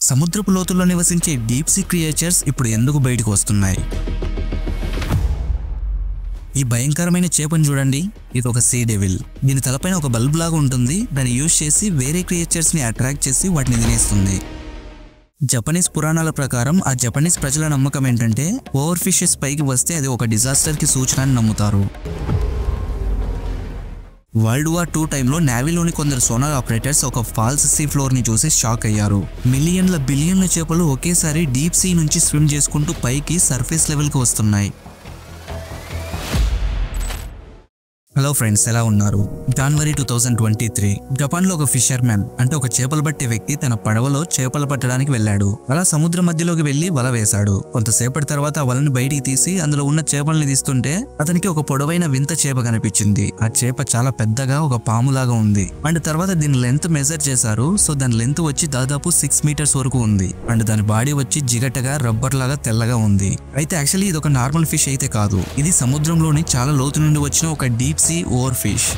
సముద్రపు లోతుల్లో నివసించే డీప్ సీ క్రియేచర్స్ ఇప్పుడు ఎందుకు బయటకు వస్తున్నాయి? ఈ భయంకరమైన చేపను చూడండి. ఇది ఒక సీ డెవిల్. దీని తలపైన ఒక బల్బ్ లాగా ఉంటుంది. దాన్ని యూజ్ చేసి వేరే క్రియేచర్స్ ని అట్రాక్ట్ చేసి వాటిని తినేస్తుంది. జపనీస్ పురాణాల ప్రకారం ఆ జపనీస్ ప్రజల నమ్మకం ఏంటంటే ఓవర్ ఫిషెస్ పైకి వస్తే అది ఒక డిజాస్టర్ కి సూచన అని నమ్ముతారు. వరల్డ్ వార్ 2 టైంలో నేవీలోని కొందరు సోనార్ ఆపరేటర్స్ ఒక ఫాల్స్ సీ ఫ్లోర్ ని చూసి షాక్ అయ్యారు. మిలియన్ల బిలియన్ల చేపలు ఒకేసారి డీప్ సీ నుంచి స్విమ్ చేసుకుంటూ పైకి సర్ఫేస్ లెవెల్ కి వస్తున్నాయి. హలో ఫ్రెండ్స్, ఎలా ఉన్నారు? జనవరి 2023 జపాన్లో ఒక ఫిషర్ మ్యాన్ అంటే ఒక చేపలు పట్టే వ్యక్తి తన పడవలో చేపలు పట్టడానికి వెళ్ళాడు. అలా సముద్రం మధ్యలోకి వెళ్లి వల వేశాడు. కొంతసేపటి తర్వాత ఆ వలని బయటికి తీసి అందులో ఉన్న చేపల్ని తీస్తుంటే అతనికి ఒక పొడవైన వింత చేప కనిపించింది. ఆ చేప చాలా పెద్దగా ఒక పాములాగా ఉంది. అండ్ తర్వాత దీని లెంత్ మెజర్ చేశారు. సో దాని లెంత్ వచ్చి దాదాపు 6 మీటర్స్ వరకు ఉంది. అండ్ దాని బాడీ వచ్చి జిగటగా రబ్బర్ లాగా తెల్లగా ఉంది. అయితే యాక్చువల్లీ ఇది ఒక నార్మల్ ఫిష్ అయితే కాదు. ఇది సముద్రంలోని చాలా లోతు నుండి వచ్చిన ఒక deep sea over fish.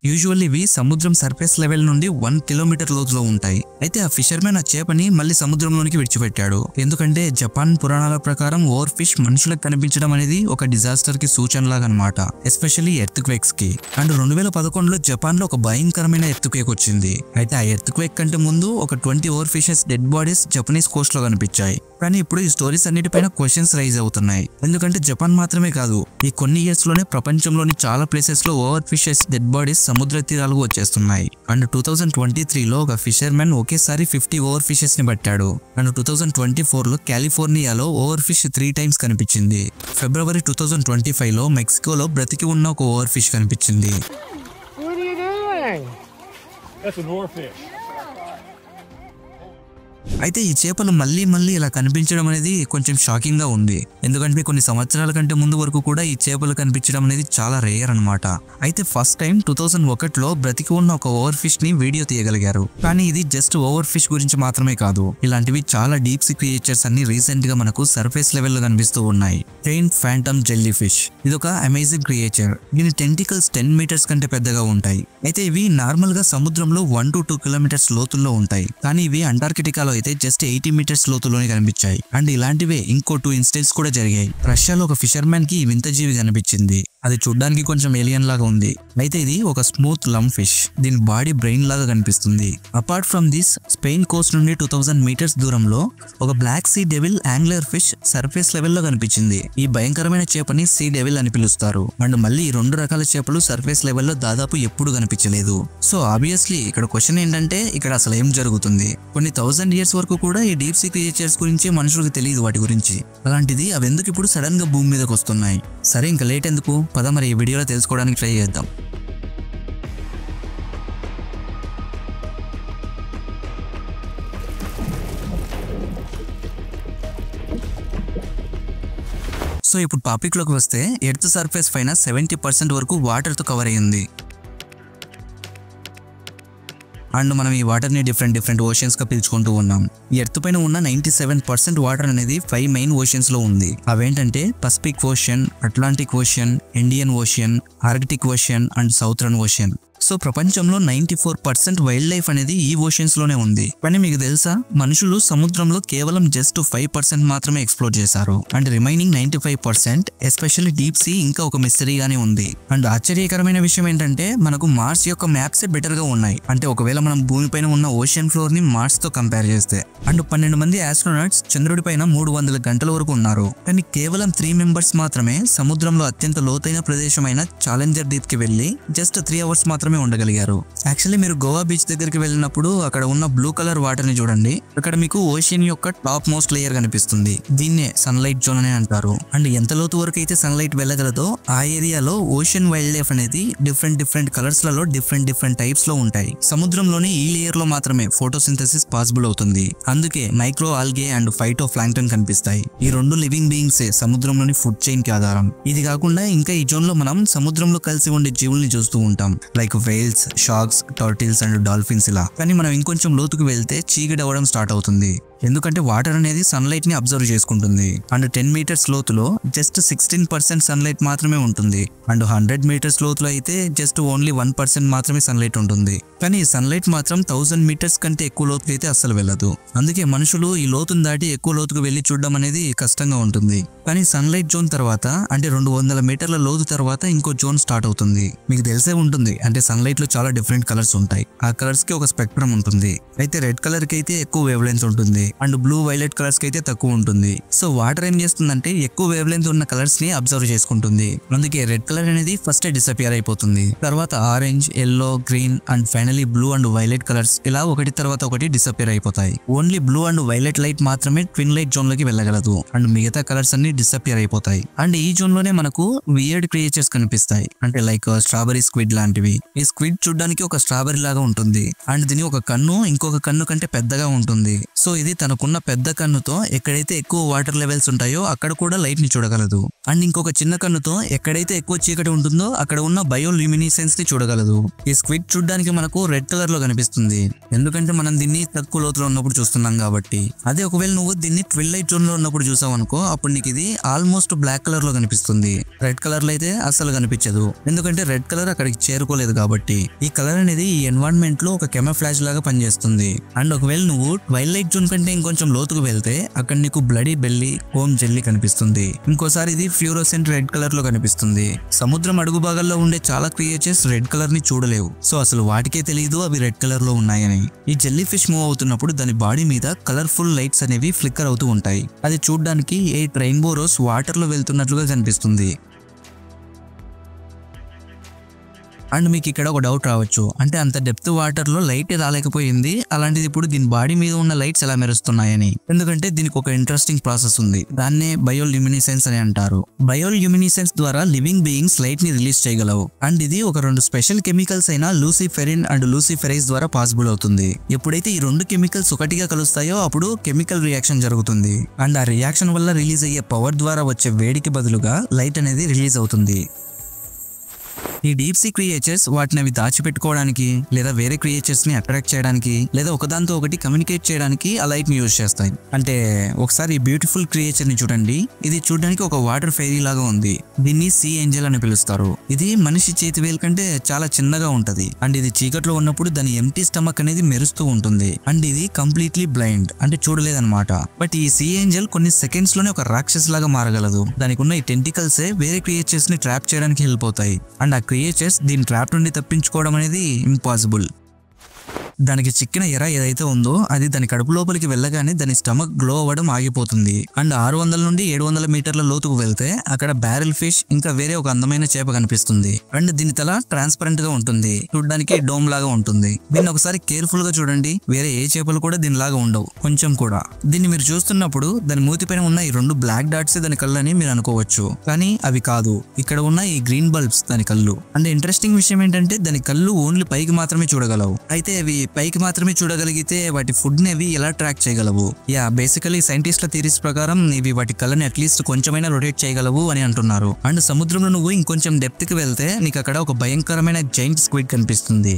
Usually ఇవి సముద్రం సర్ఫేస్ లెవెల్ నుండి 1 కిలోమీటర్ లోతులో ఉంటాయి. అయితే ఆ ఫిషర్మెన్ ఆ చేపని మళ్ళీ సముద్రంలోనికి విడిచిపెట్టాడు. ఎందుకంటే జపాన్ పురాణాల ప్రకారం ఓవర్ ఫిష్ మనుషులకు కనిపించడం అనేది ఒక డిజాస్టర్ కి సూచనలాగా అన్నమాట. ఎస్పెషల్లీ ఎర్త్ క్వేక్స్ కి. అండ్ 2011లో జపాన్ లో ఒక భయంకరమైన ఎర్త్ క్వేక్ వచ్చింది. అయితే ఆ ఎర్త్ క్వేక్ కంటే ముందు ఒక 20 over fishes dead bodies Japanese Coast లో కనిపించాయి. కానీ ఇప్పుడు ఈ స్టోరీస్ అన్నిటిపైన క్వశ్చన్స్ రైజ్ అవుతున్నాయి. ఎందుకంటే జపాన్ మాత్రమే కాదు, ఈ కొన్ని ఇయర్స్ లోనే ప్రపంచంలోని చాలా ప్లేసెస్ లో ఓవర్ ఫిషెస్ డెడ్ బాడీస్ సముద్ర తీరాలకు వచ్చేస్తున్నాయి. అండ్ 2023లో ఒక ఫిషర్ మ్యాన్ ఒకేసారి 50 ఓవర్ ఫిషెస్ ని పట్టాడు. అండ్ 2024లో కాలిఫోర్నియాలో ఓవర్ ఫిష్ 3 టైమ్స్ కనిపించింది. ఫిబ్రవరి 2025లో మెక్సికోలో బ్రతికి ఉన్న ఒక ఓవర్ ఫిష్ కనిపించింది. అయితే ఈ చేపలు మళ్ళీ ఇలా కనిపించడం అనేది కొంచెం షాకింగ్ గా ఉంది. ఎందుకంటే కొన్ని సంవత్సరాల కంటే ముందు వరకు కూడా ఈ చేపలు కనిపించడం అనేది చాలా రేర్ అన్నమాట. అయితే ఫస్ట్ టైం 2001లో బ్రతికి ఉన్న ఒక ఓవర్ ఫిష్ ని వీడియో తీయగలిగారు. కానీ ఇది జస్ట్ ఓవర్ ఫిష్ గురించి మాత్రమే కాదు, ఇలాంటివి చాలా డీప్ సీ క్రియేచర్స్ అన్ని రీసెంట్ గా మనకు సర్ఫేస్ లెవెల్ లో కనిపిస్తూ ఉన్నాయి. ట్రైన్ ఫ్యాంటమ్ జెల్లీ ఫిష్ ఇది ఒక అమేజింగ్ క్రియేచర్. దీని టెంటికల్స్ 10 మీటర్స్ కంటే పెద్దగా ఉంటాయి. అయితే ఇవి నార్మల్ గా సముద్రంలో 1 to 2 కిలోమీటర్స్ లోతుల్లో ఉంటాయి. కానీ ఇవి అంటార్కిటికాలో అయితే జస్ట్ 80 మీటర్స్ లోతులోనే కనిపించాయి. అండ్ ఇలాంటివే ఇంకో 2 ఇన్సిడెంట్స్ కూడా జరిగాయి. రష్యాలో ఒక ఫిషర్ మ్యాన్ కి వింత జీవి కనిపించింది. అది చూడ్డానికి కొంచెం ఏలియన్ లాగా ఉంది. అయితే ఇది ఒక స్మూత్ లమ్ ఫిష్. దీని బాడీ బ్రెయిన్ లాగా కనిపిస్తుంది. Apart from this, Spain coast నుండి 2000 మీటర్స్ దూరంలో ఒక black sea devil angler fish surface లెవెల్లో కనిపించింది. ఈ భయంకరమైన చేపని సీ డెవిల్ అని పిలుస్తారు. అండ్ మళ్ళీ ఈ 2 రకాల చేపలు సర్ఫేస్ లెవెల్లో దాదాపు ఎప్పుడు కనిపించలేదు. సో ఆబ్వియస్లీ ఇక్కడ క్వశ్చన్ ఏంటంటే ఇక్కడ అసలు ఏం జరుగుతుంది? కొన్ని 1000 ఇయర్స్ వరకు కూడా ఈ డీప్ సీ క్రియేచర్స్ గురించి మనుషులకు తెలియదు వాటి గురించి. అలాంటిది అవి ఎందుకు ఇప్పుడు సడన్ గా భూమి మీదకి వస్తున్నాయి? సరే, ఇంకా లేట్ ఎందుకు, పద మరి ఈ వీడియోలో తెలుసుకోవడానికి ట్రై చేద్దాం. సో ఇప్పుడు టాపిక్ లోకి వస్తే, ఎర్త్ సర్ఫేస్ పైన 70% వరకు వాటర్ తో కవర్ అయ్యింది. అండ్ మనం ఈ వాటర్ ని డిఫరెంట్ ఓషన్స్ గా పిలుచుకుంటూ ఉన్నాం. ఈ ఎర్త్ పైన ఉన్న 97% వాటర్ అనేది 5 మెయిన్ ఓషన్స్ లో ఉంది. అవేంటంటే Pacific ocean, Atlantic ocean, Indian ocean, Arctic ocean and southern ocean. So ప్రపంచంలో 94% వైల్డ్ లైఫ్ అనేది ఈ ఓషన్స్ లోనే ఉంది. కానీ మీకు తెలుసా, మనుషులు సముద్రంలో కేవలం జస్ట్ 5% మాత్రమే ఎక్స్ప్లోర్ చేశారు. And remaining 95% especially deep sea ఇంకా ఒక మిస్టరీగానే ఉంది. అండ్ ఆశ్చర్యకరమైన విషయం ఏంటంటే మనకు మార్స్ యొక్క మ్యాప్స్ బెటర్ గా ఉన్నాయి. అంటే ఒకవేళ మనం భూమిపైన ఉన్న ఓషన్ ఫ్లోర్ ని మార్స్ తో కంపేర్ చేస్తే. అండ్ 12 మంది ఆస్ట్రోనాట్స్ చంద్రుడి పైన 300 గంటల వరకు ఉన్నారు. కానీ కేవలం 3 మెంబర్స్ మాత్రమే సముద్రంలో అత్యంత లోతైన ప్రదేశమైన ఛాలెంజర్ డీప్ కి వెళ్లి జస్ట్ 3 అవర్స్ మాత్రమే ఉండగలిగారు. యాక్చువల్లీ మీరు గోవా బీచ్ దగ్గరికి వెళ్ళినప్పుడు అక్కడ ఉన్న బ్లూ కలర్ వాటర్ ని చూడండి. అక్కడ మీకు ఓషన్ యొక్క టాప్ మోస్ట్ లేయర్ కనిపిస్తుంది. దీన్నే సన్లైట్ జోన్ అని అంటారు. అండ్ ఎంత లోతు వరకు అయితే సన్లైట్ వెళ్ళగలదో ఆ ఏరియాలో ఓషన్ వైల్డ్ లైఫ్ అనేది డిఫరెంట్ కలర్స్ లలో డిఫరెంట్ టైప్స్ లో ఉంటాయి. సముద్రంలోని ఈ లేయర్ లో మాత్రమే ఫోటోసింథసిస్ పాసిబుల్ అవుతుంది. అందుకే micro algae and phyto plankton కనిపిస్తాయి. ఈ 2 లివింగ్ బీయింగ్స్ సముద్రంలోని ఫుడ్ చైన్ కి ఆధారం. ఇది కాకుండా ఇంకా ఈ జోన్ లో మనం సముద్రంలో కలిసి ఉండే జీవుల్ని చూస్తూ ఉంటాం. Like whales, sharks, turtles and dolphins ఇలా. కానీ మనం ఇంకొంచెం లోతుకు వెళ్తే చీకటి అవ్వడం స్టార్ట్ అవుతుంది. ఎందుకంటే వాటర్ అనేది సన్లైట్ ని అబ్జర్వ్ చేసుకుంటుంది. అండ్ 10 మీటర్స్ లోతులో జస్ట్ 16% సన్లైట్ మాత్రమే ఉంటుంది. అండ్ 100 మీటర్స్ లోతులో అయితే జస్ట్ ఓన్లీ 1% మాత్రమే సన్లైట్ ఉంటుంది. కానీ ఈ సన్లైట్ మాత్రం 1000 మీటర్స్ కంటే ఎక్కువ లోతుకి అయితే అస్సలు వెళ్ళదు. అందుకే మనుషులు ఈ లోతును దాటి ఎక్కువ లోతుకు వెళ్లి చూడడం అనేది కష్టంగా ఉంటుంది. కానీ సన్లైట్ జోన్ తర్వాత అంటే 200 మీటర్ల లోతు తర్వాత ఇంకో జోన్ స్టార్ట్ అవుతుంది. మీకు తెలిసే ఉంటుంది, అంటే సన్లైట్ లో చాలా డిఫరెంట్ కలర్స్ ఉంటాయి. ఆ కలర్స్ కి ఒక స్పెక్ట్రమ్ ఉంటుంది. అయితే రెడ్ కలర్ కి అయితే ఎక్కువ వేవ్ లెంత్ ఉంటుంది అండ్ బ్లూ వైలెట్ కలర్స్ కి అయితే తక్కువ ఉంటుంది. సో వాటర్ ఏం చేస్తుందంటే ఎక్కువ వేవ్ లెంత్ ఉన్న కలర్స్ ని అబ్జర్వ్ చేసుకుంటుంది. అందుకే రెడ్ కలర్ అనేది ఫస్ట్ డిసపియర్ అయిపోతుంది. తర్వాత orange, yellow, green and finally blue and violet colours ఇలా ఒకటి తర్వాత ఒకటి డిసపియర్ అయిపోతాయి. Only blue and violet light మాత్రమే ట్విన్ లైట్ జోన్ లోకి వెళ్ళగలదు అండ్ మిగతా కలర్స్ అన్ని డిసపియర్ అయిపోతాయి. అండ్ ఈ జోన్ లోనే మనకు వియర్డ్ క్రియేచర్స్ కనిపిస్తాయి, అంటే లైక్ స్ట్రాబెరీ స్క్విడ్ లాంటివి. ఈ స్క్విడ్ చూడడానికి ఒక స్ట్రాబెరీ లాగా ఉంటుంది అండ్ దీని ఒక కన్ను ఇంకొక కన్ను కంటే పెద్దగా ఉంటుంది. సో ఇది తనకున్న పెద్ద కన్నుతో ఎక్కడైతే ఎక్కువ వాటర్ లెవెల్స్ ఉంటాయో అక్కడ కూడా లైట్ ని చూడగలదు. అండ్ ఇంకొక చిన్న కన్నుతో ఎక్కడైతే ఎక్కువ చీకటి ఉంటుందో అక్కడ ఉన్న బయోల్యూమినిసెన్స్ ని చూడగలదు. ఈ స్క్విడ్ చూడడానికి మనకు రెడ్ కలర్ లో కనిపిస్తుంది, ఎందుకంటే మనం దీన్ని తక్కువ లోతులో ఉన్నప్పుడు చూస్తున్నాం కాబట్టి. అదే ఒకవేళ నువ్వు దీన్ని ట్విలైట్ జోన్ లో ఉన్నప్పుడు చూసావు అనుకో, అప్పుడు నీకు ఇది ఆల్మోస్ట్ బ్లాక్ కలర్ లో కనిపిస్తుంది. రెడ్ కలర్ లో అయితే అసలు కనిపించదు, ఎందుకంటే రెడ్ కలర్ అక్కడికి చేరుకోలేదు కాబట్టి. ఈ కలర్ అనేది ఈ ఎన్వైరన్మెంట్ లో ఒక కెమోఫ్లాష్ లాగా పనిచేస్తుంది. అండ్ ఒకవేళ నువ్వు ట్వైలైట్ జోన్ కంటే ఇంకొంచెం లోతుకు వెళ్తే అక్కడ నీకు బ్లడీ బెల్లీ, హోమ్ జెల్లీ కనిపిస్తుంది. ఇంకోసారి ఇది ఫ్లూరోసెంట్ రెడ్ కలర్ లో కనిపిస్తుంది. సముద్రం అడుగు భాగాల్లో ఉండే చాలా క్రియేచర్స్ రెడ్ కలర్ ని చూడలేవు. సో అసలు వాటికే తెలియదు అవి రెడ్ కలర్ లో ఉన్నాయని. ఈ జెల్లీ ఫిష్ మూవ్ అవుతున్నప్పుడు దాని బాడీ మీద కలర్ఫుల్ లైట్స్ అనేవి ఫ్లిక్కర్ అవుతూ ఉంటాయి. అది చూడడానికి 8 రెయిన్బో రోస్ వాటర్ లో వెళ్తున్నట్లుగా కనిపిస్తుంది. అండ్ మీకు ఇక్కడ ఒక డౌట్ రావచ్చు, అంటే అంత డెప్త్ వాటర్ లో లైట్ రాలేకపోయింది, అలాంటిది ఇప్పుడు దీని బాడీ మీద ఉన్న లైట్స్ ఎలా మెరుస్తున్నాయని. ఎందుకంటే దీనికి ఒక ఇంట్రెస్టింగ్ ప్రాసెస్ ఉంది, దాన్నే బయోల్యూమినిసెన్స్ అని అంటారు. బయోల్యూమినిసెన్స్ ద్వారా లివింగ్ బీయింగ్స్ లైట్ ని రిలీజ్ చేయగలవు. అండ్ ఇది ఒక 2 స్పెషల్ కెమికల్స్ అయిన లూసిఫెరిన్ అండ్ లూసిఫెరైజ్ ద్వారా పాసిబుల్ అవుతుంది. ఎప్పుడైతే ఈ 2 కెమికల్స్ ఒకటిగా కలుస్తాయో అప్పుడు కెమికల్ రియాక్షన్ జరుగుతుంది. అండ్ ఆ రియాక్షన్ వల్ల రిలీజ్ అయ్యే పవర్ ద్వారా వచ్చే వేడికి బదులుగా లైట్ అనేది రిలీజ్ అవుతుంది. ఈ డీప్ సీ క్రియేచర్స్ వాటిని అవి దాచిపెట్టుకోవడానికి లేదా వేరే క్రియేచర్స్ ని అట్రాక్ట్ చేయడానికి లేదా ఒకదాంతో ఒకటి కమ్యూనికేట్ చేయడానికి ఆ లైట్ ని యూజ్ చేస్తాయి. అంటే ఒకసారి ఈ బ్యూటిఫుల్ క్రియేచర్ ని చూడండి. ఇది చూడడానికి ఒక వాటర్ ఫెయిరీ లాగా ఉంది. దీన్ని సీ ఏంజెల్ అని పిలుస్తారు. ఇది మనిషి చేతి వేలు కంటే చాలా చిన్నగా ఉంటది. అండ్ ఇది చీకట్లో ఉన్నప్పుడు దాని ఎంటీ స్టమక్ అనేది మెరుస్తూ ఉంటుంది. అండ్ ఇది కంప్లీట్లీ బ్లైండ్, అంటే చూడలేదన్నమాట. బట్ ఈ సీ ఏంజెల్ కొన్ని సెకండ్స్ లోనే ఒక రాక్షస్ లాగా మారగలదు. దానికి ఉన్న ఈ టెంటికల్స్ వేరే క్రియేచర్స్ ని ట్రాప్ చేయడానికి హెల్ప్ అవుతాయి. అండ్ ఆ క్రియేచర్స్ దీని ట్రాప్ నుండి తప్పించుకోవడం అనేది ఇంపాసిబుల్. దానికి చిక్కిన ఎర ఏదైతే ఉందో అది దాని కడుపు లోపలికి వెళ్ళగానే దాని స్టమక్ గ్లో అవ్వడం ఆగిపోతుంది. అండ్ 600 నుండి 700 మీటర్ల లోతుకు వెళ్తే అక్కడ బ్యారెల్ ఫిష్ ఇంకా వేరే ఒక అందమైన చేప కనిపిస్తుంది. అండ్ దీని తల ట్రాన్స్పరెంట్ గా ఉంటుంది, చూడడానికి డోమ్ లాగా ఉంటుంది. దీన్ని ఒకసారి కేర్ఫుల్ గా చూడండి, వేరే ఏ చేపలు కూడా దీనిలాగా ఉండవు కొంచెం కూడా. దీన్ని మీరు చూస్తున్నప్పుడు దాని మూతిపైన ఉన్న ఈ 2 బ్లాక్ డాట్స్ దాని కళ్ళు అని మీరు అనుకోవచ్చు, కానీ అవి కాదు. ఇక్కడ ఉన్న ఈ గ్రీన్ బల్బ్స్ దాని కళ్ళు. అండ్ ఇంట్రెస్టింగ్ విషయం ఏంటంటే దాని కళ్ళు ఓన్లీ పైకి మాత్రమే చూడగలవు. అయితే అవి పైకి మాత్రమే చూడగలిగితే వాటి ఫుడ్ ని అవి ఎలా ట్రాక్ చేయగలవు? బేసికలీ సైంటిస్ట్ల థియరీస్ ప్రకారం ఇవి వాటి కళ్ళని అట్లీస్ట్ కొంచెమైనా రొటేట్ చేయగలవు అని అంటున్నారు. అండ్ సముద్రంలో నువ్వు ఇంకొంచెం డెప్త్ కి వెళ్తే నీకు అక్కడ ఒక భయంకరమైన జైంట్ స్క్విడ్ కనిపిస్తుంది.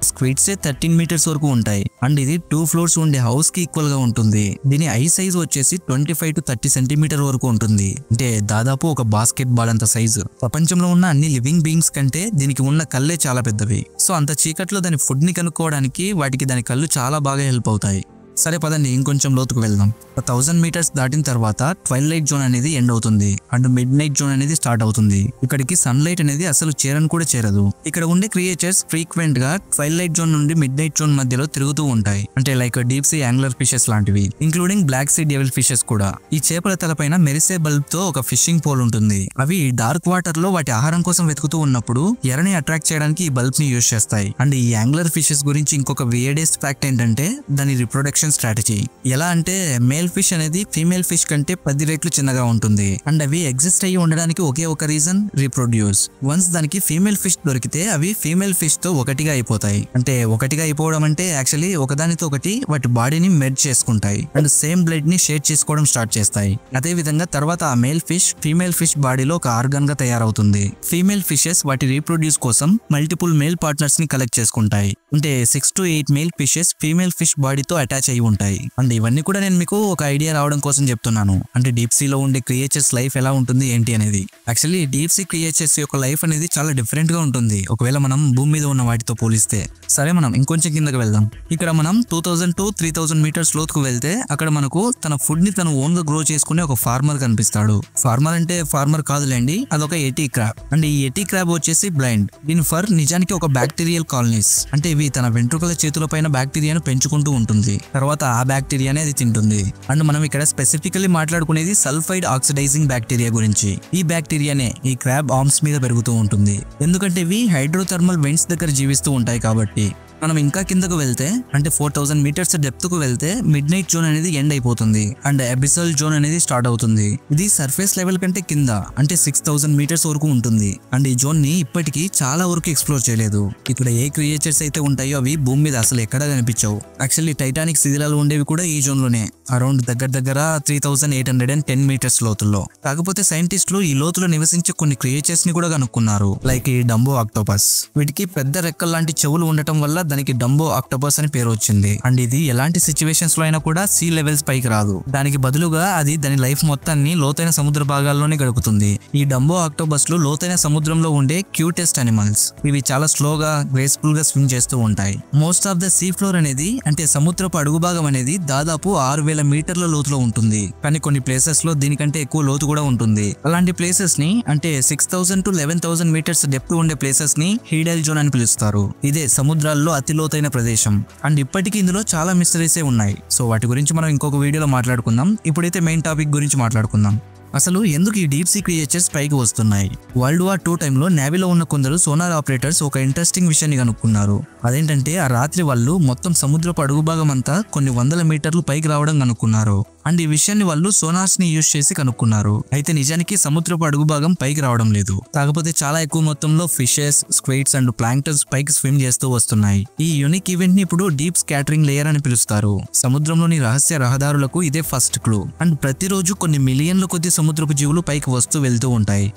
స్క్విడ్స్ 13 మీటర్స్ వరకు ఉంటాయి. అండ్ ఇది 2 ఫ్లోర్స్ ఉండే హౌస్ కి ఈక్వల్ గా ఉంటుంది. దీని ఐ సైజ్ వచ్చేసి 25 to 30 సెంటీమీటర్ వరకు ఉంటుంది, అంటే దాదాపు ఒక బాస్కెట్ బాల్ అంత సైజు. ప్రపంచంలో ఉన్న అన్ని లివింగ్ బీయింగ్స్ కంటే దీనికి ఉన్న కళ్ళే చాలా పెద్దవి. సో అంత చీకట్లో దాని ఫుడ్ ని కనుక్కోవడానికి వాటికి దాని కళ్ళు చాలా బాగా హెల్ప్ అవుతాయి. సరే పదండి ఇంకొంచెం లోతుకు వెళ్దాం. 1000 మీటర్స్ దాటిన తర్వాత ట్వైలైట్ జోన్ అనేది ఎండ్ అవుతుంది అండ్ మిడ్ నైట్ జోన్ అనేది స్టార్ట్ అవుతుంది. ఇక్కడికి సన్లైట్ అనేది అసలు చేరని కూడా చేరదు. ఇక్కడ ఉండే క్రియేచర్స్ ఫ్రీక్వెంట్ గా ట్వైలైట్ జోన్ నుండి మిడ్ నైట్ జోన్ మధ్యలో తిరుగుతూ ఉంటాయి, అంటే like deep sea angler fishes లాంటివి, including black sea devil fishes కూడా. ఈ చేపల తలపైన మెరిసే బల్బ్ తో ఒక ఫిషింగ్ పోల్ ఉంటుంది. అవి డార్క్ వాటర్ లో వాటి ఆహారం కోసం వెతుకుతూ ఉన్నప్పుడు ఎరని అట్రాక్ట్ చేయడానికి ఈ బల్బ్ ని యూజ్ చేస్తాయి. అండ్ ఈ యాంగ్లర్ ఫిషెస్ గురించి ఇంకొక వియర్డెస్ట్ ఫ్యాక్ట్ ఏంటంటే దాని రిప్రొడక్షన్ రీప్రొడక్షన్ స్ట్రాటజీ. ఎలా అంటే మేల్ ఫిష్ అనేది ఫీమేల్ ఫిష్ కంటే 10 రెట్లు చిన్నగా ఉంటుంది. అండ్ అవి ఎగ్జిస్ట్ అయ్యి ఉండడానికి ఒకే ఒక రీజన్, రీప్రొడ్యూస్. వన్స్ దానికి ఫీమేల్ ఫిష్ దొరికితే అవి ఫీమేల్ ఫిష్ తో ఒకటిగా అయిపోతాయి. అంటే ఒకటిగా అయిపోవడం అంటే యాక్చువల్లీ ఒకదానితో ఒకటి వాటి బాడీని మెర్జ్ చేసుకుంటాయి అండ్ సేమ్ బ్లడ్ ని షేర్ చేసుకోవడం స్టార్ట్ చేస్తాయి. అదే విధంగా తర్వాత ఆ మేల్ ఫిష్ ఫీమేల్ ఫిష్ బాడీలో ఒక ఆర్గన్ గా తయారవుతుంది. ఫీమేల్ ఫిషెస్ వాటి రీప్రొడ్యూస్ కోసం మల్టిపుల్ మేల్ పార్ట్నర్స్ ని కలెక్ట్ చేసుకుంటాయి. అంటే 6 to 8 male fishes female fish బాడీతో అటాచ్ అయి ఉంటాయి. అండ్ ఇవన్నీ కూడా నేను మీకు ఒక ఐడియా రావడం కోసం చెప్తున్నాను. అంటే డీప్ సీలో ఉండే క్రియేచర్స్ లైఫ్ ఎలా ఉంటుంది ఏంటి అనేది. యాక్చువల్లీ డీప్ సీ క్రియేచర్స్ యొక్క లైఫ్ అనేది చాలా డిఫరెంట్ గా ఉంటుంది ఒకవేళ మనం భూమి మీద ఉన్న వాటితో పోలిస్తే. సరే మనం ఇంకొంచెం కిందకి వెళ్దాం. ఇక్కడ మనం 2000 to 3000 మీటర్స్ లోతుకు వెళ్తే అక్కడ మనకు తన ఫుడ్ ని తను ఓన్ గా గ్రో చేసుకునే ఒక ఫార్మర్ కనిపిస్తాడు. ఫార్మర్ అంటే ఫార్మర్ కాదులేండి, అదొక ఎటీ క్రాబ్. అండ్ ఈ ఎటీ క్రాబ్ వచ్చేసి బ్లైండ్. దీని ఫర్ నిజానికి ఒక బ్యాక్టీరియల్ కాలనీస్. అంటే ఇవి తన వెంట్రుకల చేతుల పైన బ్యాక్టీరియాను పెంచుకుంటూ ఉంటుంది. తర్వాత ఆ బ్యాక్టీరియానే అది తింటుంది. అండ్ మనం ఇక్కడ స్పెసిఫికల్లీ మాట్లాడుకునేది సల్ఫైడ్ ఆక్సిడైజింగ్ బ్యాక్టీరియా గురించి. ఈ బ్యాక్టీరియానే ఈ క్రాబ్ ఆర్మ్స్ మీద పెరుగుతూ ఉంటుంది. ఎందుకంటే ఇవి హైడ్రోథర్మల్ వెంట్స్ దగ్గర జీవిస్తూ ఉంటాయి కాబట్టి. మనం ఇంకా కిందకు వెళ్తే అంటే 4000 మీటర్స్ డెప్త్ కు వెళ్తే మిడ్ నైట్ జోన్ అనేది ఎండ్ అయిపోతుంది అండ్ అబిసల్ జోన్ అనేది స్టార్ట్ అవుతుంది. ఇది సర్ఫేస్ లెవెల్ కంటే కింద అంటే 6000 మీటర్స్ వరకు ఉంటుంది. అండ్ ఈ జోన్ ని ఇప్పటికీ చాలా వరకు ఎక్స్ప్లోర్ చేయలేదు. ఇక్కడ ఏ క్రియేచర్స్ అయితే ఉంటాయో అవి భూమి మీద అసలు ఎక్కడా కనిపించవు. యాక్చువల్లీ టైటానిక్ శిథిలాలు ఉండేవి కూడా ఈ జోన్ లోనే, అరౌండ్ దగ్గర 3810 మీటర్స్ లోతుల్లో. కాకపోతే సైంటిస్టులు ఈ లోతులో నివసించే కొన్ని క్రియేచర్స్ ని కూడా కనుక్కున్నారు. లైక్ ఈ డంబో ఆక్టోపస్. వీటికి పెద్ద రెక్కల లాంటి చెవులు ఉండటం వల్ల దానికి డంబో ఆక్టోపస్ అని పేరు వచ్చింది. అండ్ ఇది ఎలాంటి సిచ్యువేషన్స్ లో అయినా కూడా సీ లెవెల్స్ పైకి రాదు. దానికి బదులుగా అది దాని లైఫ్ మొత్తాన్ని లోతైన సముద్ర భాగాల్లోనే గడుపుతుంది. ఈ డంబో ఆక్టోపస్ లు లోతైన సముద్రంలో ఉండే క్యూటెస్ట్ అనిమల్స్. ఇవి చాలా స్లోగా గ్రేస్ఫుల్ గా స్విమ్ చేస్తూ ఉంటాయి. Most of the sea floor అనేది అంటే సముద్రపు అడుగు భాగం అనేది దాదాపు 6000 మీటర్ల లోతులో ఉంటుంది. కానీ కొన్ని ప్లేసెస్ లో దీనికంటే ఎక్కువ లోతు కూడా ఉంటుంది. అలాంటి ప్లేసెస్ ని అంటే 6000 to 11000 మీటర్స్ డెప్త్ ఉండే ప్లేసెస్ ని హీడెల్ జోన్ అని పిలుస్తారు. ఇదే సముద్రాల్లో అతి లోతైన ప్రదేశం. అండ్ ఇప్పటికీ ఇందులో చాలా మిస్టరీసే ఉన్నాయి. సో వాటి గురించి మనం ఇంకొక వీడియోలో మాట్లాడుకుందాం. ఇప్పుడైతే మెయిన్ టాపిక్ గురించి మాట్లాడుకుందాం. అసలు ఎందుకు ఈ డీప్ సీ క్రియేచర్స్ పైకి వస్తున్నాయి? వరల్డ్ వార్ 2 టైంలో నేవీలో ఉన్న కొందరు సోనార్ ఆపరేటర్స్ ఒక ఇంట్రెస్టింగ్ విషయాన్ని కనుక్కున్నారు. అదేంటంటే ఆ రాత్రి వాళ్ళు మొత్తం సముద్రపు అడుగు భాగం అంతా కొన్ని వందల మీటర్లు పైకి రావడం కనుక్కున్నారు. అండ్ ఈ విషయాన్ని వాళ్ళు సోనార్స్ ని యూజ్ చేసి కనుక్కున్నారు. అయితే నిజానికి సముద్రపు అడుగు భాగం పైకి రావడం లేదు. కాకపోతే చాలా ఎక్కువ మొత్తంలో ఫిషెస్, స్క్విడ్స్ అండ్ ప్లాంక్టన్స్ పైకి స్విమ్ చేస్తూ వస్తున్నాయి. ఈ యూనిక్ ఈవెంట్ ని ఇప్పుడు డీప్ స్కాటరింగ్ లేయర్ అని పిలుస్తారు. సముద్రంలోని రహస్య రహదారులకు ఇదే ఫస్ట్ క్లూ. అండ్ ప్రతిరోజు కొన్ని మిలియన్ల కొద్ది సముద్రపు జీవులు పైకి వస్తూ వెళ్తూ ఉంటాయి.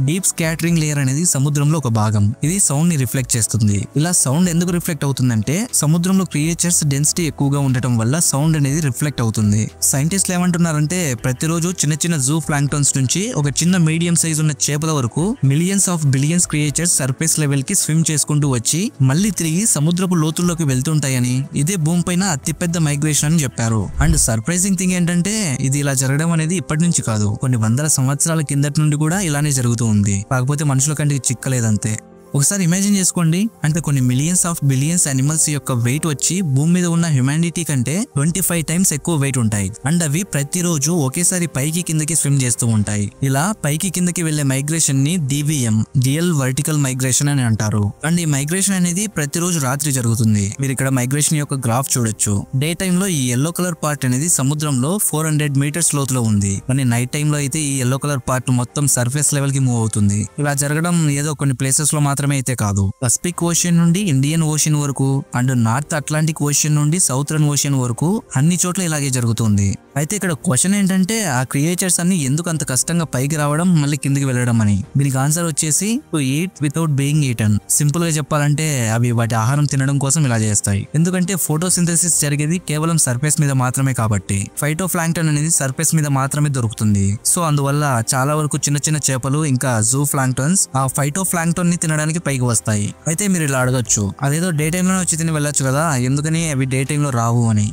డీప్ స్కాటరింగ్ లేయర్ అనేది సముద్రంలో ఒక భాగం. ఇది సౌండ్ ని రిఫ్లెక్ట్ చేస్తుంది. ఇలా సౌండ్ ఎందుకు రిఫ్లెక్ట్ అవుతుందంటే సముద్రంలో క్రియేచర్స్ డెన్సిటీ ఎక్కువగా ఉండటం వల్ల సౌండ్ అనేది రిఫ్లెక్ట్ అవుతుంది. సైంటిస్టులు ఏమంటున్నారంటే ప్రతిరోజు చిన్న చిన్న జూ ప్లాంక్టన్స్ నుంచి ఒక చిన్న మీడియం సైజ్ ఉన్న చేపల వరకు millions of billions creatures surface level కి స్విమ్ చేసుకుంటూ వచ్చి మళ్ళీ తిరిగి సముద్రపు లోతుల్లోకి వెళ్తుంటాయని, ఇదే భూమి పైన అతిపెద్ద మైగ్రేషన్ అని చెప్పారు. అండ్ సర్ప్రైజింగ్ థింగ్ ఏంటంటే ఇది ఇలా జరగడం అనేది ఇప్పటి నుంచి కాదు, కొన్ని వందల సంవత్సరాల కిందటి నుండి కూడా ఇలానే జరుగుతుంది. కాకపోతే మనుషుల కంటికి చిక్కలేదంతే. ఒకసారి ఇమాజిన్ చేసుకోండి. అంటే కొన్ని మిలియన్స్ ఆఫ్ బిలియన్స్ అనిమల్స్ యొక్క వెయిట్ వచ్చి భూమి మీద ఉన్న హ్యుమానిటీ కంటే 25 టైమ్స్ ఎక్కువ వెయిట్ ఉంటాయి. అండ్ అవి ప్రతిరోజు ఒకేసారి పైకి కిందకి స్విమ్ చేస్తూ ఉంటాయి. ఇలా పైకి కిందకి వెళ్లే మైగ్రేషన్ ని DVM, డ్యూయల్ వర్టికల్ మైగ్రేషన్ అని అంటారు. అండ్ ఈ మైగ్రేషన్ అనేది ప్రతిరోజు రాత్రి జరుగుతుంది. మీరు ఇక్కడ మైగ్రేషన్ యొక్క గ్రాఫ్ చూడొచ్చు. డే టైమ్ లో ఈ ఎల్లో కలర్ పార్ట్ అనేది సముద్రంలో 400 మీటర్స్ లోతులో ఉంది. కానీ నైట్ టైమ్ లో అయితే ఈ ఎల్లో కలర్ పార్ట్ మొత్తం సర్ఫేస్ లెవెల్ కి మూవ్ అవుతుంది. ఇలా జరగడం ఏదో కొన్ని ప్లేసెస్ లో మాత్రమే అయితే కాదు, పసిఫిక్ ఓషన్ నుండి ఇండియన్ ఓషన్ వరకు అండ్ నార్త్ అట్లాంటిక్ ఓషన్ నుండి సౌత్రన్ ఓషన్ వరకు అన్ని చోట్ల ఇలాగే జరుగుతుంది. అయితే ఇక్కడ క్వశ్చన్ ఏంటంటే ఆ క్రియేచర్స్ అన్ని ఎందుకు అంత కష్టంగా పైకి రావడం మళ్ళీ కిందికి వెళ్ళడం అని. దీనికి ఆన్సర్ వచ్చేసి to eat without being eaten. Simple గా చెప్పాలంటే అవి వాటి ఆహారం తినడం కోసం ఇలా చేస్తాయి. ఎందుకంటే ఫోటోసింథసిస్ జరిగేది కేవలం సర్ఫేస్ మీద మాత్రమే కాబట్టి. ఫైటోప్లాంక్టన్ అనేది సర్ఫేస్ మీద మాత్రమే దొరుకుతుంది. సో అందువల్ల చాలా వరకు చిన్న చిన్న చేపలు ఇంకా జూ ప్లాంక్టన్స్ ఆ ఫైటోప్లాంక్టన్ ని తినడానికి పైకి వస్తాయి. అయితే మీరు ఇలా అడగొచ్చు, అదేదో డే టైమ్ లో వచ్చి తిని వెళ్ళొచ్చు కదా, ఎందుకని అవి డే టైమ్ లో రావు అని.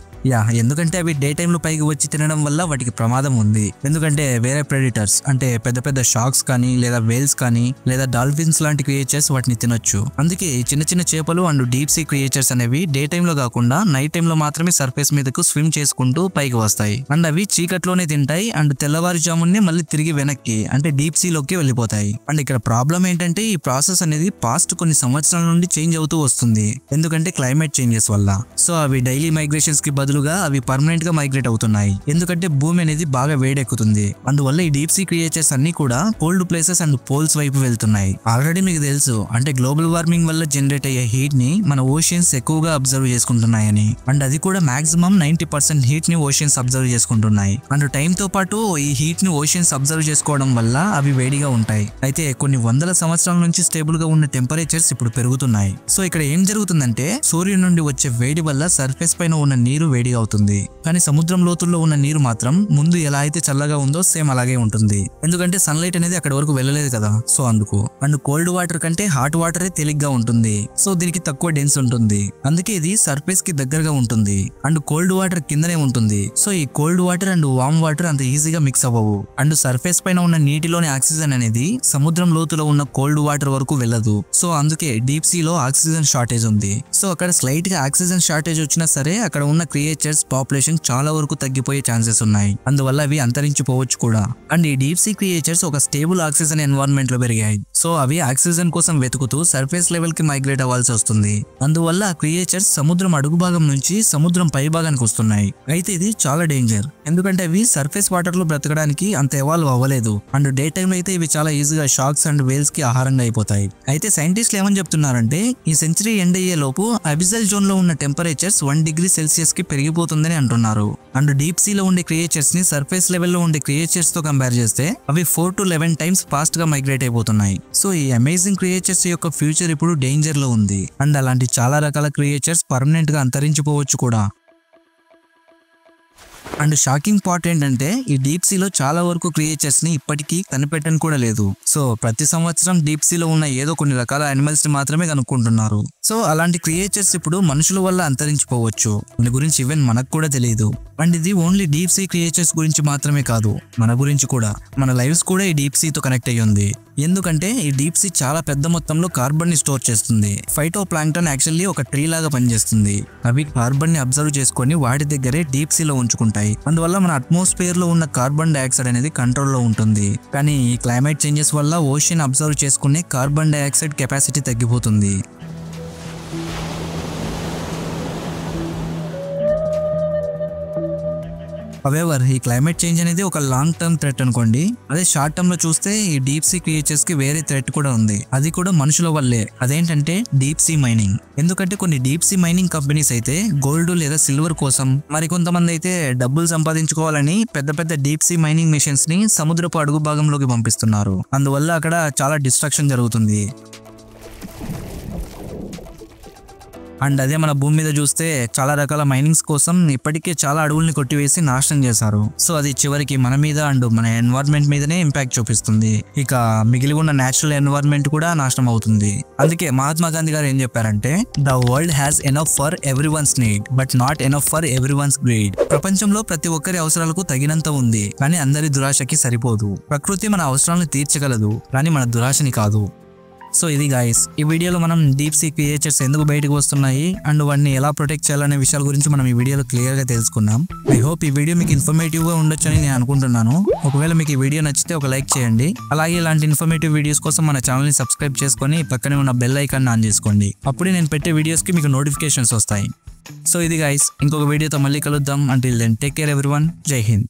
ఎందుకంటే అవి డే టైమ్ లో పైకి వచ్చి తినడం వల్ల వాటికి ప్రమాదం ఉంది. ఎందుకంటే వేరే ప్రెడిటర్స్ అంటే పెద్ద పెద్ద షార్క్స్ కానీ లేదా వేల్స్ కానీ లేదా డాల్ఫిన్స్ లాంటి క్రియేచర్స్ వాటిని తినొచ్చు. అందుకే చిన్న చిన్న చేపలు అండ్ డీప్ సీ క్రియేచర్స్ అనేవి డే టైమ్ లో కాకుండా నైట్ టైమ్ లో మాత్రమే సర్ఫేస్ మీదకు స్విమ్ చేసుకుంటూ పైకి వస్తాయి. అండ్ అవి చీకట్లోనే తింటాయి అండ్ తెల్లవారుజామునే మళ్ళీ తిరిగి వెనక్కి అంటే డీప్ సీ లోకి వెళ్ళిపోతాయి. అండ్ ఇక్కడ ప్రాబ్లం ఏంటంటే ఈ ప్రాసెస్ అనేది పాస్ట్ కొన్ని సంవత్సరాల నుండి చేంజ్ అవుతూ వస్తుంది. ఎందుకంటే క్లైమేట్ చేంజెస్ వల్ల. సో అవి డైలీ మైగ్రేషన్స్ కి బదులుగా అవి పర్మనెంట్ గా మైగ్రేట్ అవుతున్నాయి. ఎందుకంటే భూమి అనేది బాగా వేడెక్కుతుంది. అందువల్ల ఈ డీప్ సీ క్రియేచర్స్ అన్ని కూడా కోల్డ్ ప్లేసెస్ అండ్ పోల్స్ వైపు వెళ్తున్నాయి. ఆల్రెడీ మీకు తెలుసు అంటే గ్లోబల్ వార్మింగ్ వల్ల జనరేట్ అయ్యే హీట్ ని మన ఓషన్స్ ఎక్కువగా అబ్జర్వ్ చేసుకుంటున్నాయని. అండ్ అది కూడా మాక్సిమం 90% హీట్ ని ఓషన్స్ అబ్జర్వ్ చేసుకుంటున్నాయి. అండ్ టైం తో పాటు ఈ హీట్ ని ఓషన్స్ అబ్జర్వ్ చేసుకోవడం వల్ల అవి వేడిగా ఉంటాయి. అయితే కొన్ని వందల సంవత్సరాల నుంచి స్టేబుల్ గా ఉన్న టెంపరేచర్స్ ఇప్పుడు పెరుగుతున్నాయి. సో ఇక్కడ ఏం జరుగుతుందంటే సూర్యుడి నుండి వచ్చే వేడి వల్ల సర్ఫేస్ పైన ఉన్న నీరు వేడిగా అవుతుంది. కానీ సముద్రం లోతుల్లో ఉన్న నీరు మాత్రం ముందు ఎలా అయితే చల్లగా ఉందో సేమ్ అలాగే ఉంటుంది. ఎందుకంటే సన్లైట్ అనేది అక్కడ వరకు వెళ్ళలేదు కదా. సో అందుకు. అండ్ కోల్డ్ వాటర్ కంటే హాట్ వాటరే తేలిగ్గా ఉంటుంది. సో దీనికి తక్కువ డెన్స్ ఉంటుంది. అందుకే ఇది సర్ఫేస్ కి దగ్గరగా ఉంటుంది. అండ్ కోల్డ్ వాటర్ కిందనే ఉంటుంది. సో ఈ cold water and warm water అంత ఈజీగా మిక్స్ అవ్వవు. అండ్ సర్ఫేస్ పైన ఉన్న నీటిలోని ఆక్సిజన్ అనేది సముద్రం లోతులో ఉన్న కోల్డ్ వాటర్ వరకు వెళ్ళదు. సో అందుకే డీప్ సీ లో ఆక్సిజన్ షార్టేజ్ ఉంది. సో అక్కడ స్లైట్ గా ఆక్సిజన్ షార్టేజ్ వచ్చినా సరే అక్కడ ఉన్న క్రియేచర్స్ పాపులేషన్ చాలా వరకు తగ్గిపోయే ఛాన్సెస్ ఉన్నాయి. అందువల్ల అవి అంతరించిపోవచ్చు కూడా. అండ్ ఈ డీప్ సీ క్రియేచర్స్ ఒక స్టేబుల్ ఆక్సిజన్ ఎన్వైరన్మెంట్ లో పెరిగాయి. సో అవి ఆక్సిజన్ కోసం వెతుకుతూ సర్ఫేస్ లెవెల్ కి మైగ్రేట్ అవ్వాల్సి వస్తుంది. అందువల్ల ఆ క్రియేచర్స్ సముద్రం అడుగు భాగం నుంచి సముద్రం పై భాగానికి వస్తున్నాయి. అయితే ఇది చాలా డేంజర్. ఎందుకంటే అవి సర్ఫేస్ వాటర్ లో బ్రతకడానికి అంత ఎవాల్వ్ అవ్వలేదు. అండ్ డే టైమ్ లో అయితే ఇవి చాలా ఈజీగా షార్క్స్ అండ్ వేల్స్ కి ఆహారంగా అయిపోతాయి. అయితే సైంటిస్టులు ఏమని చెప్తున్నారంటే ఈ సెంచరీ ఎండ్ అయ్యే లోపు అబిజల్ జోన్ లో ఉన్న టెంపరేచర్స్ 1 డిగ్రీ సెల్సియస్ కి పెరిగిపోతుందని అంటున్నారు. అండ్ డీప్ సీ లో ఉండే క్రియేచర్స్ ని సర్ఫేస్ లెవెల్ లో ఉండే క్రియేచర్స్ తో కంపేర్ చేస్తే అవి 4 to 11 టైమ్స్ ఫాస్ట్ గా మైగ్రేట్ అయిపోతున్నాయి. సో ఈ అమేజింగ్ క్రియేచర్స్ యొక్క ఫ్యూచర్ ఇప్పుడు డేంజర్ లో ఉంది. అండ్ అలాంటి చాలా రకాల క్రియేచర్స్ పర్మనెంట్ గా అంతరించిపోవచ్చు కూడా. అండ్ షాకింగ్ పార్ట్ ఏంటంటే ఈ డీప్ సీలో చాలా వరకు క్రియేచర్స్ ని ఇప్పటికీ కనిపెట్టని కూడా లేదు. సో ప్రతి సంవత్సరం డీప్ సీలో ఉన్న ఏదో కొన్ని రకాల యానిమల్స్ ని మాత్రమే కనుక్కుంటున్నారు. సో అలాంటి క్రియేచర్స్ ఇప్పుడు మనుషుల వల్ల అంతరించిపోవచ్చు. దాని గురించి ఈవెన్ మనకు కూడా తెలియదు. అండ్ ఇది ఓన్లీ డీప్ సీ క్రియేచర్స్ గురించి మాత్రమే కాదు, మన గురించి కూడా. మన లైఫ్స్ కూడా ఈ డీప్ సీతో కనెక్ట్ అయ్యి ఉంది. ఎందుకంటే ఈ డీప్ సీ చాలా పెద్ద మొత్తంలో కార్బన్ ని స్టోర్ చేస్తుంది. ఫైటో ప్లాంక్టన్ యాక్చువల్లీ ఒక ట్రీ లాగా పనిచేస్తుంది. అవి కార్బన్ ని అబ్జర్వ్ చేసుకొని వాటి దగ్గరే డీప్ సీలో ఉంచుకుంటాయి. అందువల్ల మన అట్మాస్ఫియర్ లో ఉన్న కార్బన్ డైఆక్సైడ్ అనేది కంట్రోల్లో ఉంటుంది. కానీ ఈ క్లైమేట్ చేంజెస్ వల్ల ఓషన్ అబ్జర్వ్ చేసుకునే కార్బన్ డైఆక్సైడ్ కెపాసిటీ తగ్గిపోతుంది. హవెవర్ ఈ క్లైమేట్ చేంజ్ అనేది ఒక లాంగ్ టర్మ్ థ్రెట్ అనుకోండి. అదే షార్ట్ టర్మ్ లో చూస్తే ఈ డీప్ సీ క్రియేచర్స్ కి వేరే థ్రెట్ కూడా ఉంది. అది కూడా మనుషుల వల్లే. అదేంటంటే డీప్ సీ మైనింగ్. ఎందుకంటే కొన్ని డీప్ సీ మైనింగ్ కంపెనీస్ అయితే గోల్డ్ లేదా సిల్వర్ కోసం, మరికొంతమంది అయితే డబ్బులు సంపాదించుకోవాలని పెద్ద పెద్ద డీప్ సీ మైనింగ్ మిషన్స్ ని సముద్రపు అడుగు భాగంలోకి పంపిస్తున్నారు. అందువల్ల అక్కడ చాలా డిస్ట్రక్షన్ జరుగుతుంది. అండ్ అదే మన భూమి మీద చూస్తే చాలా రకాల మైనింగ్స్ కోసం ఇప్పటికే చాలా అడవుల్ని కొట్టివేసి నాశనం చేశారు. సో అది చివరికి మన మీద అండ్ మన ఎన్వైరన్మెంట్ మీదనే ఇంపాక్ట్ చూపిస్తుంది. ఇక మిగిలి ఉన్న నేచురల్ ఎన్వైరన్మెంట్ కూడా నాశనం అవుతుంది. అందుకే మహాత్మా గాంధీ గారు ఏం చెప్పారంటే the world has enough for everyone's need but not enough for everyone's greed. ప్రపంచంలో ప్రతి ఒక్కరి అవసరాలకు తగినంత ఉంది, కానీ అందరి దురాశకి సరిపోదు. ప్రకృతి మన అవసరాలను తీర్చగలదు, కానీ మన దురాశని కాదు. సో ఇది గాయస్, ఈ వీడియోలో మనం డీప్ సీ క్రియేచర్స్ ఎందుకు బయటకు వస్తున్నాయి అండ్ వాటిని ఎలా ప్రొటెక్ట్ చేయాలనే విషయాల గురించి మనం ఈ వీడియోలో క్లియర్ గా తెలుసుకున్నాం. ఐ హోప్ ఈ వీడియో మీకు ఇన్ఫర్మేటివ్ గా ఉండొచ్చని నేను అనుకుంటున్నాను. ఒకవేళ మీకు ఈ వీడియో నచ్చితే ఒక లైక్ చేయండి. అలాగే ఇలాంటి ఇన్ఫర్మేటివ్ వీడియోస్ కోసం మన ఛానల్ ని సబ్స్క్రైబ్ చేసుకొని పక్కనే ఉన్న బెల్ ఐకాన్ ఆన్ చేసుకోండి. అప్పుడే నేను పెట్టే వీడియోస్ కి మీకు నోటిఫికేషన్స్ వస్తాయి. సో ఇది గాయస్, ఇంకొక వీడియోతో మళ్ళీ కలుద్దాం. Until then take care everyone. జై హింద్.